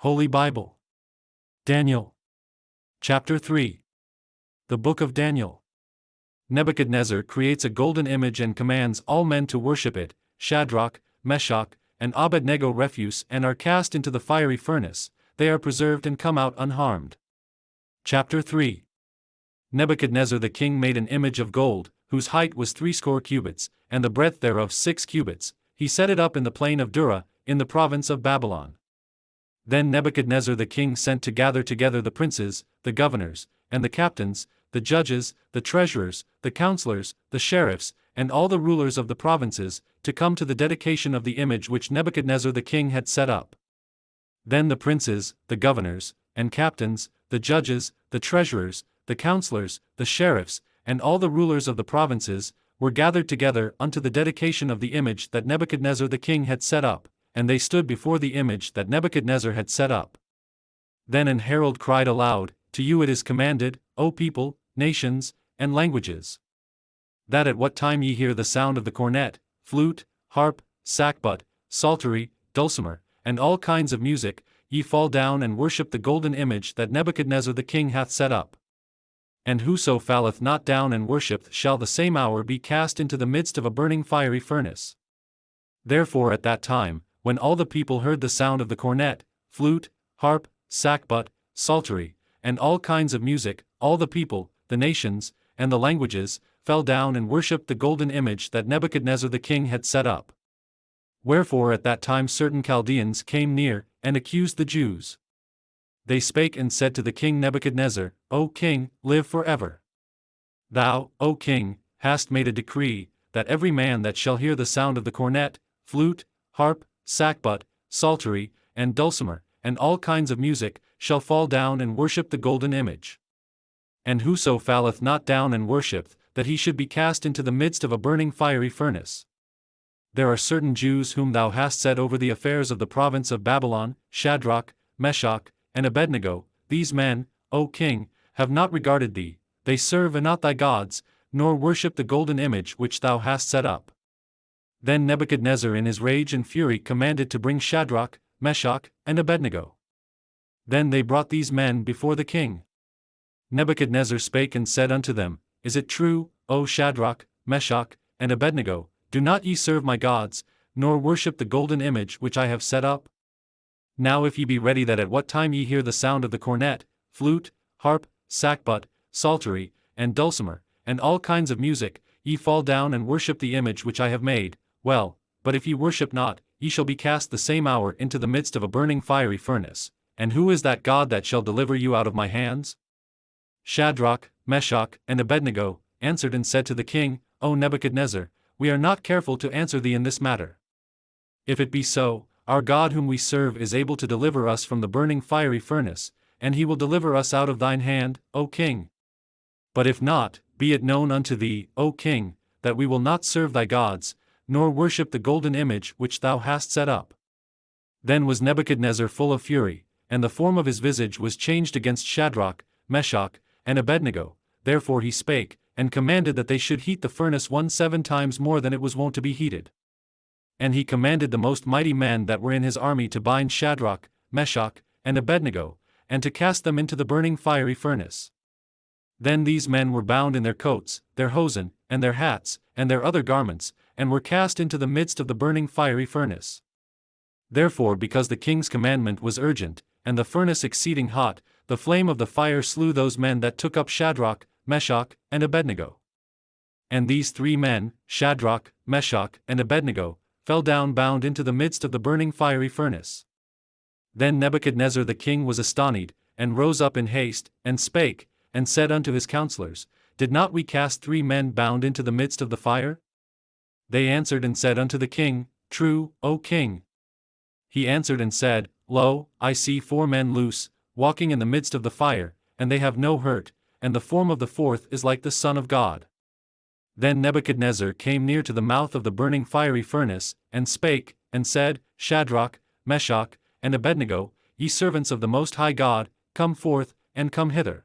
Holy Bible. Daniel. Chapter 3. The Book of Daniel. Nebuchadnezzar creates a golden image and commands all men to worship it. Shadrach, Meshach, and Abed-nego refuse and are cast into the fiery furnace. They are preserved and come out unharmed. Chapter 3. Nebuchadnezzar the king made an image of gold, whose height was 60 cubits, and the breadth thereof 6 cubits. He set it up in the plain of Dura, in the province of Babylon. Then Nebuchadnezzar the king sent to gather together the princes, the governors, and the captains, the judges, the treasurers, the counselors, the sheriffs, and all the rulers of the provinces, to come to the dedication of the image which Nebuchadnezzar the king had set up. Then the princes, the governors, and captains, the judges, the treasurers, the counselors, the sheriffs, and all the rulers of the provinces, were gathered together unto the dedication of the image that Nebuchadnezzar the king had set up, and they stood before the image that Nebuchadnezzar had set up. Then an herald cried aloud, To you it is commanded, O people, nations, and languages, that at what time ye hear the sound of the cornet, flute, harp, sackbut, psaltery, dulcimer, and all kinds of music, ye fall down and worship the golden image that Nebuchadnezzar the king hath set up. And whoso falleth not down and worshipeth shall the same hour be cast into the midst of a burning fiery furnace. Therefore at that time, when all the people heard the sound of the cornet, flute, harp, sackbut, psaltery, and all kinds of music, all the people, the nations, and the languages, fell down and worshipped the golden image that Nebuchadnezzar the king had set up. Wherefore at that time certain Chaldeans came near, and accused the Jews. They spake and said to the king Nebuchadnezzar, O king, live forever. Thou, O king, hast made a decree, that every man that shall hear the sound of the cornet, flute, harp, sackbut, psaltery, and dulcimer, and all kinds of music, shall fall down and worship the golden image. And whoso falleth not down and worshipeth, that he should be cast into the midst of a burning fiery furnace. There are certain Jews whom thou hast set over the affairs of the province of Babylon, Shadrach, Meshach, and Abed-nego. These men, O king, have not regarded thee, they serve not thy gods, nor worship the golden image which thou hast set up. Then Nebuchadnezzar in his rage and fury commanded to bring Shadrach, Meshach, and Abed-nego. Then they brought these men before the king. Nebuchadnezzar spake and said unto them, Is it true, O Shadrach, Meshach, and Abed-nego, do not ye serve my gods, nor worship the golden image which I have set up? Now if ye be ready that at what time ye hear the sound of the cornet, flute, harp, sackbut, psaltery, and dulcimer, and all kinds of music, ye fall down and worship the image which I have made, well, but if ye worship not, ye shall be cast the same hour into the midst of a burning fiery furnace. And who is that God that shall deliver you out of my hands? Shadrach, Meshach, and Abed-nego answered and said to the king, O Nebuchadnezzar, we are not careful to answer thee in this matter. If it be so, our God whom we serve is able to deliver us from the burning fiery furnace, and he will deliver us out of thine hand, O king. But if not, be it known unto thee, O king, that we will not serve thy gods, nor worship the golden image which thou hast set up. Then was Nebuchadnezzar full of fury, and the form of his visage was changed against Shadrach, Meshach, and Abed-nego. Therefore he spake, and commanded that they should heat the furnace 17 times more than it was wont to be heated. And he commanded the most mighty men that were in his army to bind Shadrach, Meshach, and Abed-nego, and to cast them into the burning fiery furnace. Then these men were bound in their coats, their hosen, and their hats, and their other garments, and were cast into the midst of the burning fiery furnace. Therefore because the king's commandment was urgent, and the furnace exceeding hot, the flame of the fire slew those men that took up Shadrach, Meshach, and Abed-nego. And these 3 men, Shadrach, Meshach, and Abed-nego, fell down bound into the midst of the burning fiery furnace. Then Nebuchadnezzar the king was astonied, and rose up in haste, and spake, and said unto his counselors, Did not we cast 3 men bound into the midst of the fire? They answered and said unto the king, True, O king. He answered and said, Lo, I see 4 men loose, walking in the midst of the fire, and they have no hurt, and the form of the 4th is like the Son of God. Then Nebuchadnezzar came near to the mouth of the burning fiery furnace, and spake, and said, Shadrach, Meshach, and Abed-nego, ye servants of the Most High God, come forth, and come hither.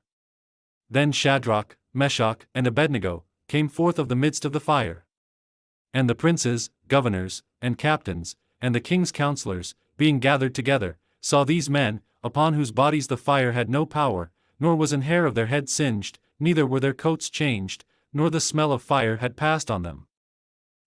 Then Shadrach, Meshach, and Abed-nego came forth of the midst of the fire. And the princes, governors, and captains, and the king's counselors, being gathered together, saw these men, upon whose bodies the fire had no power, nor was an hair of their head singed, neither were their coats changed, nor the smell of fire had passed on them.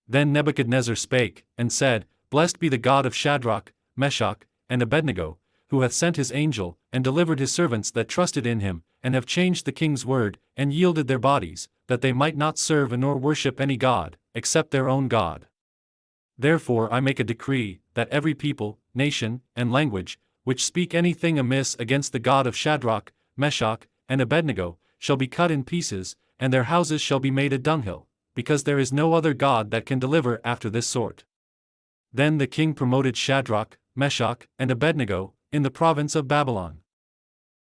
Then Nebuchadnezzar spake, and said, Blessed be the God of Shadrach, Meshach, and Abed-nego, who hath sent his angel, and delivered his servants that trusted in him, and have changed the king's word, and yielded their bodies, that they might not serve nor worship any god, except their own God. Therefore I make a decree, that every people, nation, and language, which speak anything amiss against the God of Shadrach, Meshach, and Abed-nego, shall be cut in pieces, and their houses shall be made a dunghill, because there is no other God that can deliver after this sort. Then the king promoted Shadrach, Meshach, and Abed-nego, in the province of Babylon.